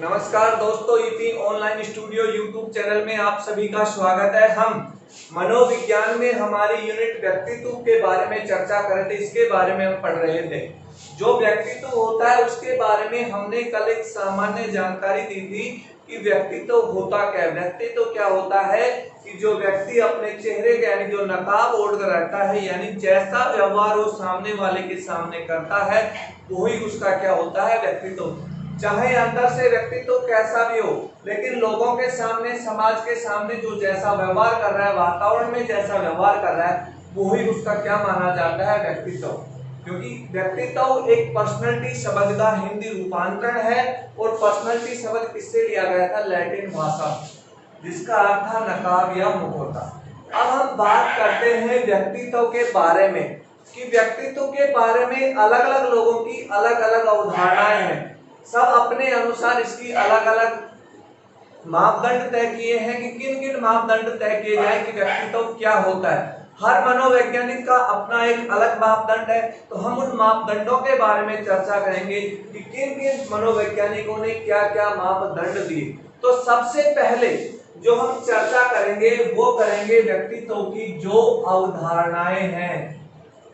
नमस्कार दोस्तों, EP online studio YouTube channel में आप सभी का स्वागत है। हम मनोविज्ञान में हमारी यूनिट व्यक्तित्व के बारे में चर्चा कर रहे थे। इसके बारे में हम पढ़ रहे थे। जो व्यक्तित्व होता है उसके बारे में हमने कल एक सामान्य जानकारी दी थी कि व्यक्तित्व होता क्या है। व्यक्तित्व क्या होता है कि जो व्यक्ति अपने चेहरे के यानी जो नकाब ओढ़ कर रहता है, यानी जैसा व्यवहार वो सामने वाले के सामने करता है वही उसका क्या होता है, व्यक्तित्व। चाहे अंदर से व्यक्तित्व कैसा भी हो, लेकिन लोगों के सामने, समाज के सामने जो जैसा व्यवहार कर रहा है, वातावरण में जैसा व्यवहार कर रहा है वही उसका क्या माना जाता है, व्यक्तित्व। क्योंकि व्यक्तित्व एक पर्सनैलिटी शब्द का हिंदी रूपांतरण है और पर्सनैलिटी शब्द किससे लिया गया था, लैटिन भाषा, जिसका अर्थ था नकाब या मुखौटा। अब हम बात करते हैं व्यक्तित्व के बारे में कि व्यक्तित्व के बारे में अलग अलग लोगों की अलग अलग अवधारणाएं हैं। सब अपने अनुसार इसकी अलग अलग मापदंड तय किए हैं कि किन किन मापदंड तय किए जाए कि व्यक्तित्व क्या होता है। हर मनोवैज्ञानिक का अपना एक अलग मापदंड है, तो हम उन मापदंडों के बारे में चर्चा करेंगे कि किन किन मनोवैज्ञानिकों ने क्या क्या मापदंड दिए। तो सबसे पहले जो हम चर्चा करेंगे वो करेंगे व्यक्तित्व की जो अवधारणाएं हैं।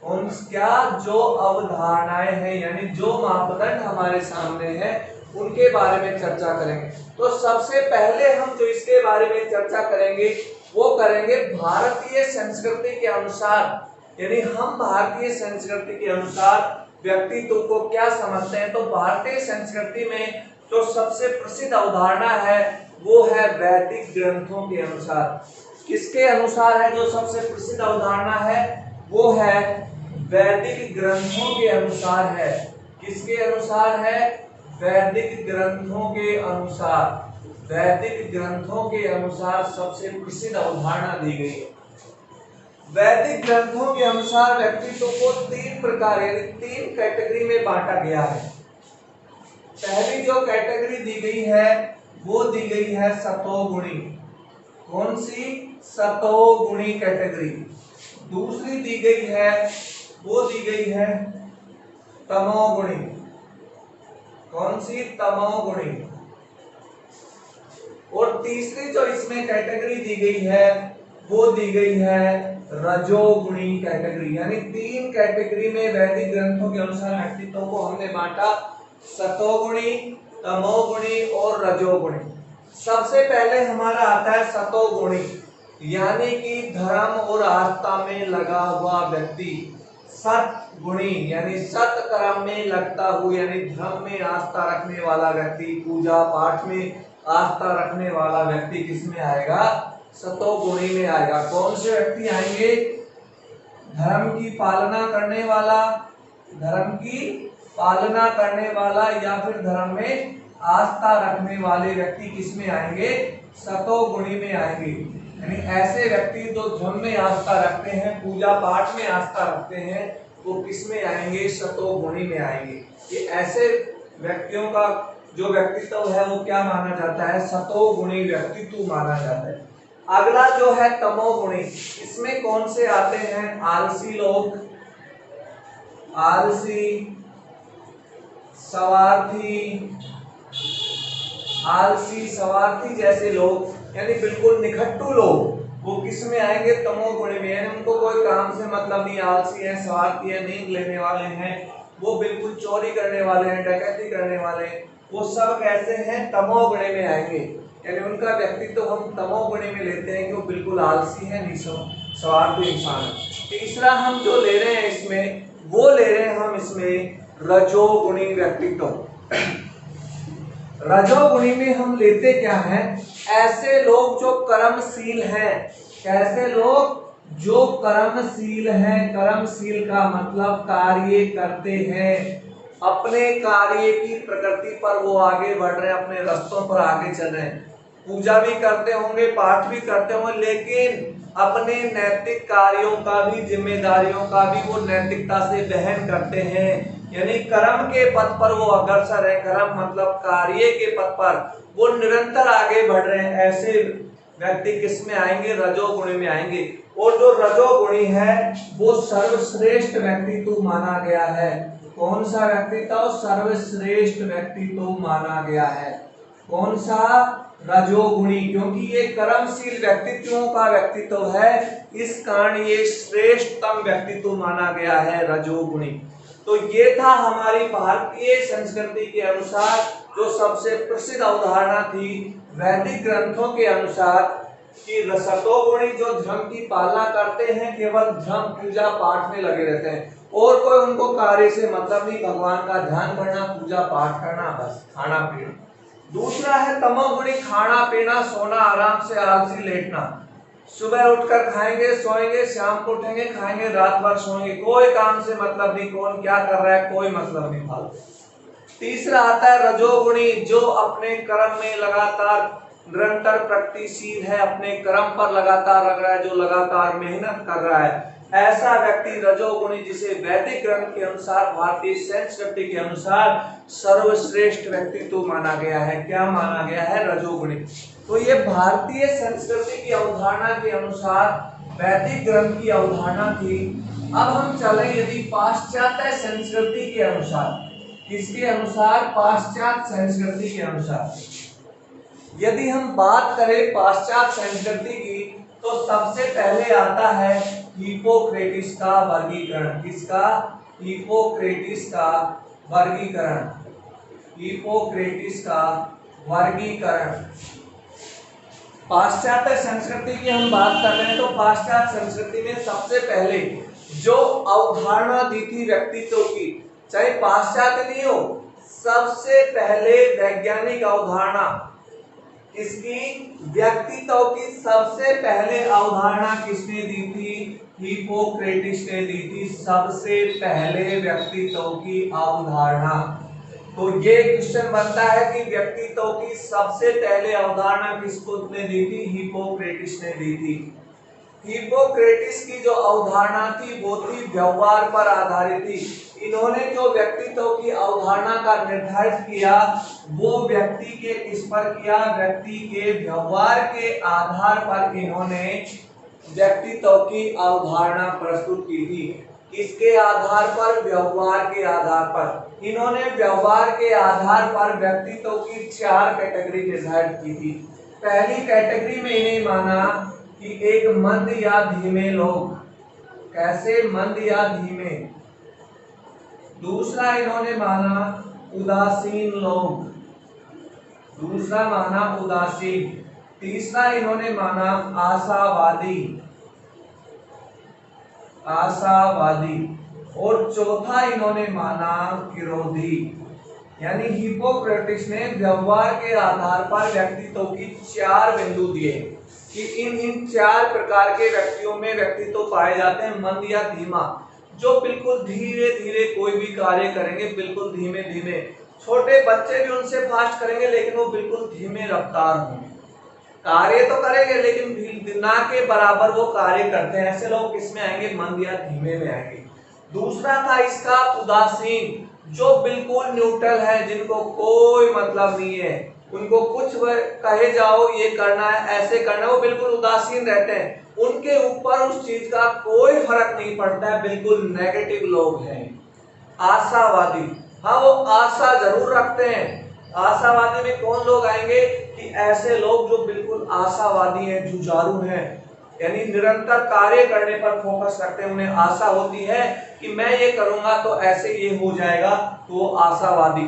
उन क्या जो अवधारणाएं हैं यानी जो मापदंड हमारे सामने हैं उनके बारे में चर्चा करेंगे। तो सबसे पहले हम जो इसके बारे में चर्चा करेंगे वो करेंगे भारतीय संस्कृति के अनुसार, यानी हम भारतीय संस्कृति के अनुसार व्यक्तित्व को क्या समझते हैं। तो भारतीय संस्कृति में जो सबसे प्रसिद्ध अवधारणा है वो है वैदिक ग्रंथों के अनुसार। किसके अनुसार है जो सबसे प्रसिद्ध अवधारणा है, वो है वैदिक ग्रंथों के अनुसार है। किसके अनुसार है, वैदिक ग्रंथों के अनुसार। वैदिक ग्रंथों के अनुसार सबसे प्रसिद्ध अवधारणा दी गई है। वैदिक ग्रंथों के अनुसार व्यक्तित्व को तीन प्रकार यानी तीन कैटेगरी में बांटा गया है। पहली जो कैटेगरी दी गई है वो दी गई है सतोगुणी। कौन सी, सतोगुणी कैटेगरी। दूसरी दी गई है वो दी गई है तमोगुणी। कौन सी, तमोगुणी। और तीसरी जो इसमें कैटेगरी दी गई है वो दी गई है रजोगुणी कैटेगरी। यानी तीन कैटेगरी में वैदिक ग्रंथों के अनुसार व्यक्तित्व को हमने बांटा, सतोगुणी, तमोगुणी और रजोगुणी। सबसे पहले हमारा आता है सतोगुणी, यानी कि धर्म और आस्था में लगा हुआ व्यक्ति। सतगुणी यानी सत कर्म में लगता हुआ, यानी धर्म में आस्था रखने वाला व्यक्ति, पूजा पाठ में आस्था रखने वाला व्यक्ति किसमें आएगा, सतोगुणी में आएगा। कौन से व्यक्ति आएंगे, धर्म की पालना करने वाला, धर्म की पालना करने वाला या फिर धर्म में आस्था रखने वाले व्यक्ति किसमें आएंगे, सतोगुणी में आएंगे। यानी ऐसे व्यक्ति जो धर्म में आस्था रखते हैं, पूजा पाठ में आस्था रखते हैं, वो किसमें आएंगे, सतोगुणी में आएंगे। ये ऐसे व्यक्तियों का जो व्यक्तित्व है वो क्या माना जाता है, सतोगुणी व्यक्तित्व माना जाता है। अगला जो है तमोगुणी, इसमें कौन से आते हैं, आलसी लोग, आलसी, स्वार्थी जैसे लोग, यानी बिल्कुल निखट्टू लोग, वो किस में आएंगे, तमोगुणी में। यानी उनको कोई काम से मतलब नहीं, आलसी है, स्वार्थी है, नींद लेने वाले हैं, वो बिल्कुल चोरी करने वाले हैं, डकैती करने वाले हैं, वो सब कैसे हैं, तमोगुणी में आएंगे। यानी उनका व्यक्तित्व हम तमोगुणी में लेते हैं कि वो बिल्कुल आलसी है, स्वार्थी इंसान है। तीसरा हम जो ले रहे हैं इसमें, वो ले रहे हैं हम इसमें रजोगुणी व्यक्तित्व। रजोगुणी में हम लेते क्या हैं, ऐसे लोग जो कर्मशील हैं। कैसे लोग, जो कर्मशील हैं। कर्मशील का मतलब कार्य करते हैं, अपने कार्य की प्रकृति पर वो आगे बढ़ रहे हैं, अपने रास्तों पर आगे चल रहे हैं। पूजा भी करते होंगे, पाठ भी करते होंगे, लेकिन अपने नैतिक कार्यों का भी, जिम्मेदारियों का भी वो नैतिकता से वहन करते हैं। यानी कर्म के पथ पर वो अग्रसर है। कर्म मतलब कार्य के पथ पर वो निरंतर आगे बढ़ रहे हैं। ऐसे व्यक्ति किसमें आएंगे, रजोगुणी में आएंगे। और जो रजोगुणी है वो सर्वश्रेष्ठ व्यक्तित्व माना गया है। कौन सा व्यक्तित्व, सर्वश्रेष्ठ व्यक्तित्व माना गया है। कौन सा? रजोगुणी, क्योंकि ये कर्मशील व्यक्तित्वों का व्यक्तित्व है, इस कारण ये श्रेष्ठतम व्यक्तित्व माना गया है, रजोगुणी। तो ये था हमारी भारतीय संस्कृति के अनुसार जो सबसे प्रसिद्ध अवधारणा थी वैदिक ग्रंथों के अनुसार कि सतोगुणी जो धर्म की पालना करते हैं, केवल धर्म पूजा पाठ में लगे रहते हैं और कोई उनको कार्य से मतलब नहीं, भगवान का ध्यान करना, पूजा पाठ करना, बस खाना पीना। दूसरा है तमोगुणी, खाना पीना, सोना, आराम से आलसी लेटना, सुबह उठकर खाएंगे सोएंगे, शाम को उठेंगे खाएंगे, रात भर सोएंगे, कोई काम से मतलब नहीं, कौन क्या कर रहा है कोई मतलब नहीं फालतू। तीसरा आता है रजोगुणी, जो अपने कर्म में लगातार निरंतर प्रगतिशील है, अपने कर्म पर लगातार लग रहा है, जो लगातार मेहनत कर रहा है, ऐसा व्यक्ति रजोगुणी, जिसे वैदिक ग्रंथ के अनुसार, भारतीय संस्कृति के अनुसार सर्वश्रेष्ठ व्यक्तित्व माना गया है। क्या माना गया है? रजोगुणी। तो ये भारतीय संस्कृति की अवधारणा के अनुसार वैदिक ग्रंथ की अवधारणा थी। अब हम चलें यदि पाश्चात्य संस्कृति के अनुसार, किसके अनुसार? पाश्चात्य संस्कृति के अनुसार यदि हम बात करें पाश्चात्य संस्कृति की, तो सबसे पहले आता है हिप्पोक्रेटिस का वर्गीकरण। किसका? हिप्पोक्रेटिस का वर्गीकरण। हिप्पोक्रेटिस का वर्गीकरण। पाश्चात्य संस्कृति की हम बात कर रहे हैं, तो पाश्चात्य संस्कृति में सबसे पहले जो अवधारणा दी थी व्यक्तित्व की, चाहे पाश्चात्य नहीं हो, सबसे पहले वैज्ञानिक अवधारणा किसकी? व्यक्तित्व की सबसे पहले अवधारणा किसने दी थी? हिप्पोक्रेटिस ने दी थी सबसे पहले व्यक्तित्व की अवधारणा। तो ये क्वेश्चन बनता है कि व्यक्तित्व की सबसे पहले अवधारणा किसको ने दी थी? हिप्पोक्रेटिस ने दी थी। हिप्पोक्रेटिस की जो अवधारणा थी वो थी व्यवहार पर आधारित थी। इन्होंने जो व्यक्तित्व की अवधारणा का निर्धारित किया वो व्यक्ति के इस पर किया, व्यक्ति के व्यवहार के आधार पर इन्होंने व्यक्तित्व की अवधारणा प्रस्तुत की थी। किसके आधार पर? व्यवहार के आधार पर। इन्होंने व्यवहार के आधार पर व्यक्तित्व की 4 कैटेगरी निर्धारित की थी। पहली कैटेगरी में इन्हें माना कि एक मंद या धीमे लोग। कैसे? मंद या धीमे। दूसरा इन्होंने माना उदासीन लोग। दूसरा माना उदासीन। तीसरा इन्होंने माना आशावादी। आशावादी। और चौथा इन्होंने माना क्रोधी। यानी हिप्पोक्रेटिस ने व्यवहार के आधार पर व्यक्तित्व की 4 बिंदु दिए कि इन 4 प्रकार के व्यक्तियों में व्यक्तित्व पाए जाते हैं। मंद या धीमा, जो बिल्कुल धीरे धीरे कोई भी कार्य करेंगे, बिल्कुल धीमे धीमे। छोटे बच्चे भी उनसे फास्ट करेंगे लेकिन वो बिल्कुल धीमे रफ्तार होंगे। कार्य तो करेंगे लेकिन ना के बराबर वो कार्य करते हैं। ऐसे लोग किसमें आएंगे? मंद या धीमे में आएंगे। दूसरा था इसका उदासीन, जो बिल्कुल न्यूट्रल है, जिनको कोई मतलब नहीं है, उनको कुछ कहे जाओ ये करना है, ऐसे करना है, वो बिल्कुल उदासीन रहते हैं, उनके ऊपर उस चीज का कोई फर्क नहीं पड़ता है, बिल्कुल नेगेटिव लोग हैं। आशावादी, हाँ वो आशा जरूर रखते हैं। आशावादी में कौन लोग आएंगे? कि ऐसे लोग जो बिल्कुल आशावादी हैं, जुझारू हैं, यानी निरंतर कार्य करने पर फोकस रखते हैं। उन्हें आशा होती है कि मैं ये करूंगा तो ऐसे ये हो जाएगा, तो आशावादी।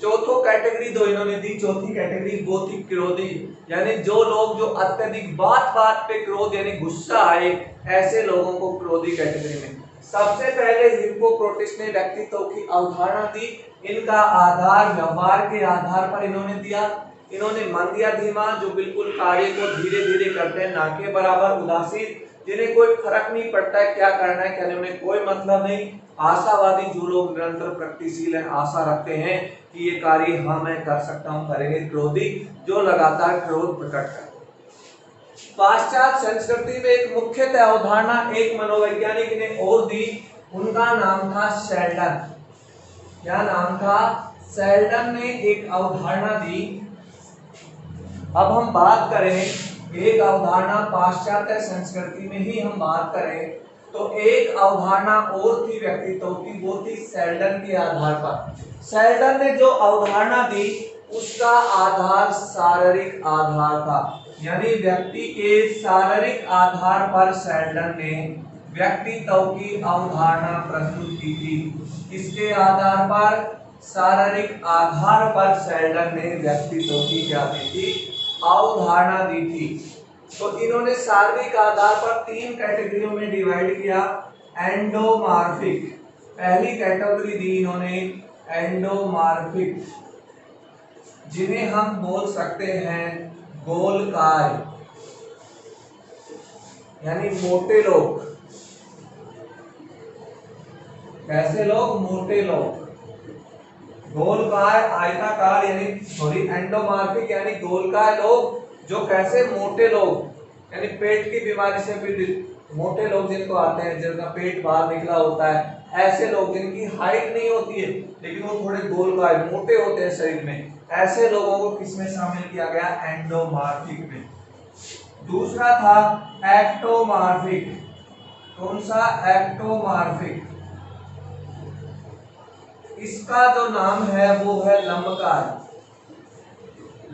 चौथो कैटेगरी दो इन्होंने दी, चौथी कैटेगरी वो थी क्रोधी, यानी जो लोग जो अत्यधिक बात बात पे क्रोध यानी गुस्सा आए, ऐसे लोगों को क्रोधी कैटेगरी में। सबसे पहले हिप्पोक्रेटिस ने व्यक्तित्व की अवधारणा दी। इनका आधार व्यवहार के आधार पर इन्होंने दिया। इन्होंने मंद या धीमा, जो बिल्कुल कार्य को धीरे धीरे करते हैं, ना के बराबर उदासीन, जिन्हें कोई फर्क नहीं पड़ता है क्या करना है क्या नहीं, उन्हें कोई मतलब नहीं। आशावादी, जो लोग निरंतर प्रगतिशील हैं, आशा रखते हैं कि ये कार्य हाँ मैं कर सकता हूँ, करेंगे। क्रोधी, जो लगातार क्रोध प्रकट करते हैं। पाश्चात्य संस्कृति में एक मुख्यतः अवधारणा एक मनोवैज्ञानिक ने और दी, उनका नाम था शेल्डन। क्या नाम था? शेल्डन ने एक अवधारणा दी। अब हम बात करें एक अवधारणा पाश्चात्य संस्कृति में ही हम बात करें तो एक अवधारणा और थी व्यक्तित्व की, वो थी शेल्डन के आधार पर। शेल्डन ने जो अवधारणा दी उसका आधार शारीरिक आधार था। यानी व्यक्ति के शारीरिक आधार पर सेल्डन ने व्यक्तित्व की अवधारणा प्रस्तुत की थी। किसके आधार पर? शारीरिक आधार पर सेल्डन ने व्यक्तित्व की क्या दी थी? अवधारणा दी थी। तो इन्होंने शारीरिक आधार पर 3 कैटेगरियों में डिवाइड किया। एंडोमॉर्फिक, पहली कैटेगरी दी इन्होंने एंडोमॉर्फिक, जिन्हें हम बोल सकते हैं गोलकाय, यानी मोटे लोग। कैसे लोग? मोटे लोग। गोलकाय, आयताकार यानी एंडोमॉर्फिक यानी गोलकाय लोग, जो कैसे? मोटे लोग, यानी पेट की बीमारी से पीड़ित मोटे लोग जिनको आते हैं, जिनका पेट बाहर निकला होता है, ऐसे लोग जिनकी हाइट नहीं होती है लेकिन वो थोड़े गोलकाय मोटे होते हैं शरीर में, ऐसे लोगों को किसमें शामिल किया गया? एंडोमॉर्फिक में। दूसरा था एक्टोमॉर्फिक। कौन सा? एक्टोमॉर्फिक। इसका जो नाम है वो है लंबकाय।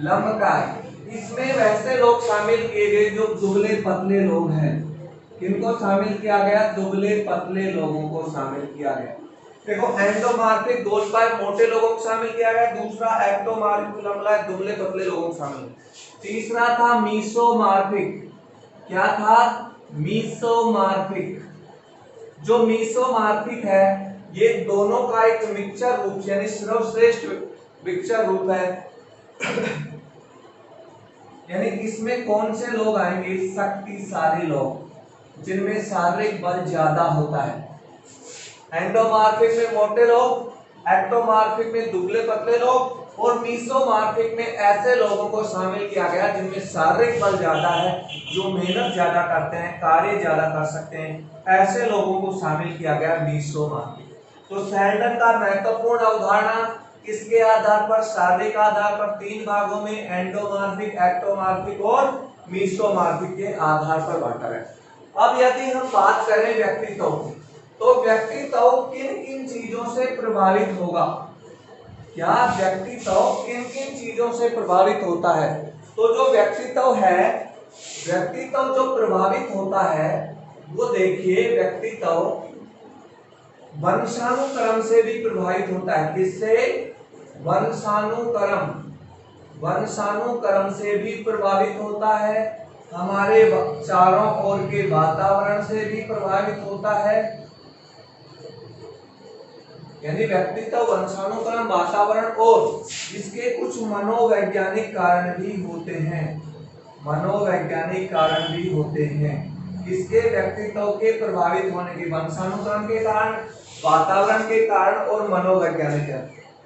लंबकाय, इसमें वैसे लोग शामिल किए गए जो दुबले पतले लोग हैं। किनको शामिल किया गया? दुबले पतले लोगों को शामिल किया गया। देखो, एंडोमॉर्फिक गोलकाय मोटे लोगों को शामिल किया गया, दूसरा एक्टोमॉर्फिक लंबकाय दुबले पतले लोगों को शामिल। तीसरा था मीसोमॉर्फिक। क्या था? मीसोमॉर्फिक। जो मीसोमॉर्फिक है ये दोनों का एक मिक्सचर रूप यानी सर्वश्रेष्ठ मिक्सचर रूप है। यानी इसमें कौन से लोग आएंगे? शक्तिशाली लोग, जिनमें शारीरिक बल ज्यादा होता है। एंडोमॉर्फिक में मोटे लोग, एक्टोमॉर्फिक में दुबले पतले लोग, और मीसोमॉर्फिक में ऐसे लोगों को शामिल किया गया जिनमें शारीरिक बल ज्यादा है, जो मेहनत ज्यादा करते हैं, कार्य ज्यादा कर सकते हैं, ऐसे लोगों को शामिल किया गया मीसोमॉर्फिक। तो सेल्डन का महत्वपूर्ण अवधारणा किसके आधार पर? शारीरिक आधार पर 3 भागों में एंडोमॉर्फिक, एक्टोमॉर्फिक और मीसोमॉर्फिक के आधार पर बांटा है। अब यदि हम बात करें व्यक्तित्व की, तो व्यक्तित्व किन किन चीजों से प्रभावित होगा? क्या व्यक्तित्व किन किन चीजों से प्रभावित होता है? तो जो व्यक्तित्व है, व्यक्तित्व जो प्रभावित होता है वो देखिए, व्यक्तित्व वंशानुक्रम से भी प्रभावित होता है। किससे? वंशानुक्रम, वंशानुक्रम से भी प्रभावित होता है, हमारे चारों ओर के वातावरण से भी प्रभावित होता है। यानी व्यक्तित्व, वंशानुक्रम, वातावरण और इसके कुछ मनोवैज्ञानिक कारण भी होते हैं। मनोवैज्ञानिक कारण भी होते हैं इसके व्यक्तित्व के प्रभावित होने के, वंशानुक्रम के कारण, वातावरण के कारण और मनोवैज्ञानिक है।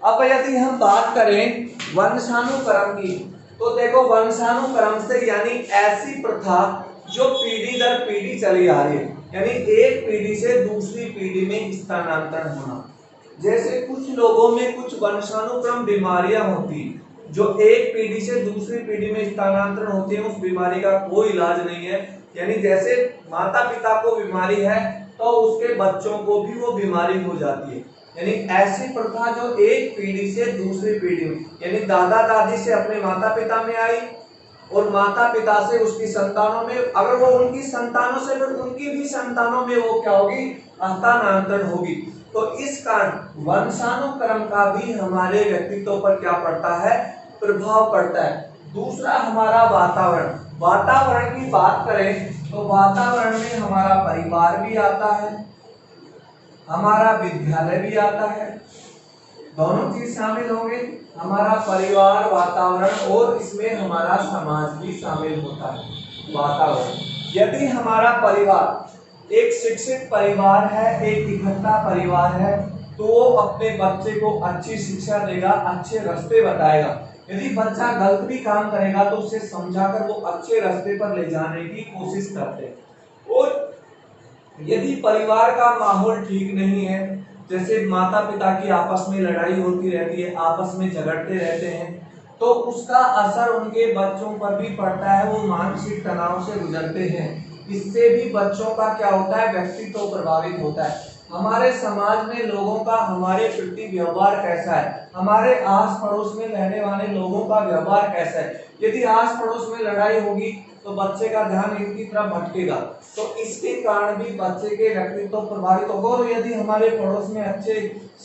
अब यदि हम बात करें वंशानुक्रम की, तो देखो वंशानुक्रम से यानी ऐसी प्रथा जो पीढ़ी दर पीढ़ी चली आ रही है, यानी एक पीढ़ी से दूसरी पीढ़ी में स्थानांतरण होना। जैसे कुछ लोगों में कुछ वंशानुक्रम बीमारियां होती जो एक पीढ़ी से दूसरी पीढ़ी में स्थानांतरण होती है, उस बीमारी का कोई इलाज नहीं है। यानी जैसे माता पिता को बीमारी है तो उसके बच्चों को भी वो बीमारी हो जाती है। यानी ऐसी प्रथा जो एक पीढ़ी से दूसरी पीढ़ी में, यानी दादा दादी से अपने माता पिता में आई और माता पिता से उसकी संतानों में, अगर वो उनकी संतानों से फिर उनकी भी संतानों में वो क्या होगी? हस्तांतरण होगी। तो इस कारण वंशानुक्रम का भी हमारे व्यक्तित्व पर क्या पड़ता है? प्रभाव पड़ता है। दूसरा हमारा वातावरण। वातावरण की बात करें तो वातावरण में हमारा परिवार भी आता है, हमारा विद्यालय भी आता है, दोनों चीज शामिल होंगे। हमारा परिवार, वातावरण और इसमें हमारा समाज भी शामिल होता है। वातावरण, यदि हमारा परिवार एक शिक्षित परिवार है, एक इकट्ठा परिवार है, तो वो अपने बच्चे को अच्छी शिक्षा देगा, अच्छे रास्ते बताएगा। यदि बच्चा गलत भी काम करेगा तो उसे समझाकर वो अच्छे रास्ते पर ले जाने की कोशिश करते हैं। और यदि परिवार का माहौल ठीक नहीं है, जैसे माता पिता की आपस में लड़ाई होती रहती है, आपस में झगड़ते रहते हैं, तो उसका असर उनके बच्चों पर भी पड़ता है, वो मानसिक तनाव से गुजरते हैं। इससे भी बच्चों का क्या होता है? व्यक्तित्व प्रभावित होता है। हमारे समाज में लोगों का हमारे प्रति व्यवहार कैसा है, हमारे आस पड़ोस में रहने वाले लोगों का व्यवहार कैसा है। यदि आस पड़ोस में लड़ाई होगी तो बच्चे का ध्यान इनकी तरफ भटकेगा, तो इसके कारण भी बच्चे के व्यक्तित्व प्रभावित होगा। और यदि हमारे पड़ोस में अच्छे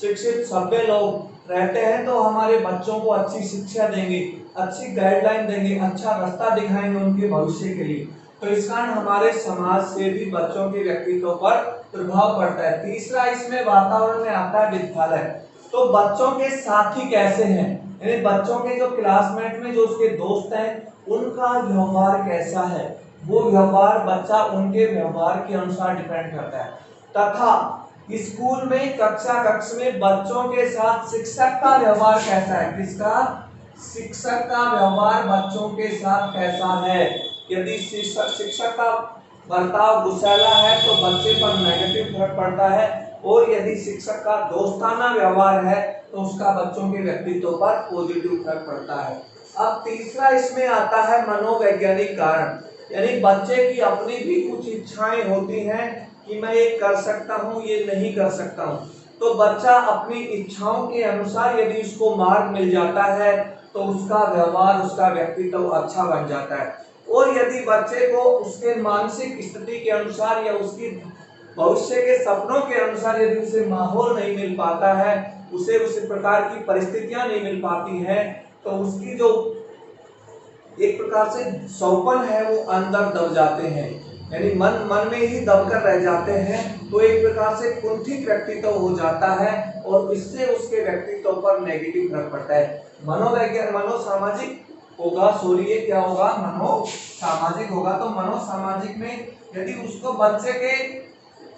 शिक्षित सभ्य लोग रहते हैं तो हमारे बच्चों को अच्छी शिक्षा देंगे, अच्छी गाइडलाइन देंगे, अच्छा रास्ता दिखाएंगे उनके भविष्य के लिए। तो इस कारण हमारे समाज से भी बच्चों के व्यक्तित्व पर प्रभाव पड़ता है। तीसरा इसमें वातावरण में आता है विद्यालय। तो बच्चों के साथी कैसे हैं, यानी बच्चों के जो क्लासमेट में जो उसके दोस्त हैं उनका व्यवहार कैसा है, वो व्यवहार बच्चा उनके व्यवहार के अनुसार डिपेंड करता है। तथा स्कूल में कक्ष में बच्चों के साथ शिक्षक का व्यवहार कैसा है, किसका, शिक्षक का व्यवहार बच्चों के साथ कैसा है। यदि शिक्षक का बर्ताव गुस्सैला है तो बच्चे पर नेगेटिव फर्क पड़ता है, और यदि शिक्षक का दोस्ताना व्यवहार है तो उसका बच्चों के व्यक्तित्व पर पॉजिटिव फर्क पड़ता है। अब तीसरा इसमें आता है मनोवैज्ञानिक कारण, यानी बच्चे की अपनी भी कुछ इच्छाएं होती हैं कि मैं ये कर सकता हूँ, ये नहीं कर सकता हूँ। तो बच्चा अपनी इच्छाओं के अनुसार यदि उसको मार्ग मिल जाता है तो उसका व्यवहार, उसका व्यक्तित्व अच्छा बन जाता है। और यदि बच्चे को उसके मानसिक स्थिति के अनुसार या उसकी भविष्य के सपनों के अनुसार यदि उसे माहौल नहीं मिल पाता है, उसे उस प्रकार की परिस्थितियां नहीं मिल पाती हैं, तो उसकी जो एक प्रकार से सौपन है वो अंदर दब जाते हैं, यानी मन में ही दबकर रह जाते हैं। तो एक प्रकार से कुंठित व्यक्तित्व हो जाता है और इससे उसके व्यक्तित्व पर नेगेटिव फर्क पड़ता है। मनोसामाजिक होगा, ये क्या होगा, मनोसामाजिक होगा। तो मनोसामाजिक में यदि उसको बच्चे के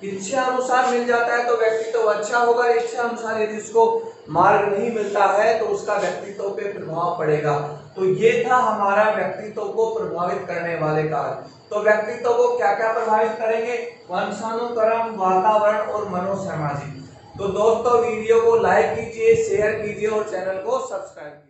इच्छा अनुसार मिल जाता है तो व्यक्तित्व अच्छा होगा, इच्छा अनुसार यदि उसको मार्ग नहीं मिलता है तो उसका व्यक्तित्व पे प्रभाव पड़ेगा। तो ये था हमारा व्यक्तित्व को प्रभावित करने वाले कारण। तो व्यक्तित्व को क्या क्या प्रभावित करेंगे, वंशानुक्रम, वातावरण और मनोसामाजिक। तो दोस्तों वीडियो को लाइक कीजिए, शेयर कीजिए और चैनल को सब्सक्राइब कीजिए।